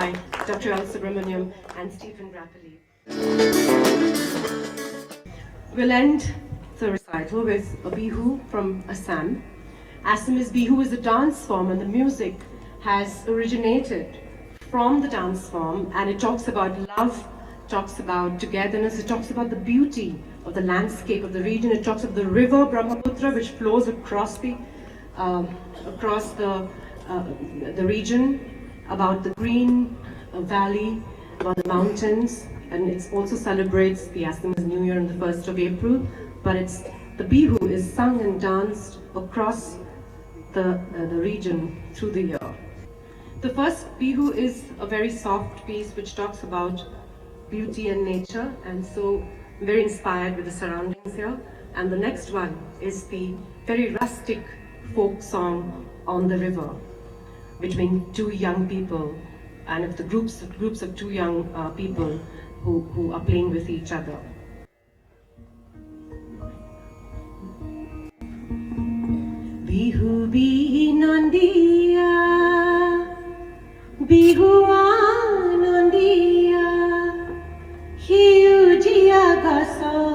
by Dr. L. Subramaniam and Stephen Grappelli. We'll end the recital with a bihu from Assam. Assamese bihu is a dance form, and the music has originated from the dance form, and it talks about love, talks about togetherness, it talks about the beauty of the landscape of the region, it talks of the river Brahmaputra which flows across the region, about the green valley, about the mountains, and it also celebrates the Assamese New Year on the 1st of April. But the bihu is sung and danced across the region through the year. The first bihu is a very soft piece which talks about beauty and nature, and so very inspired with the surroundings here. And the next one is the very rustic folk song on the river between two young people, and of the groups of two young people who are playing with each other. Bihu binondia, bihu anondia, hiu jia gaso.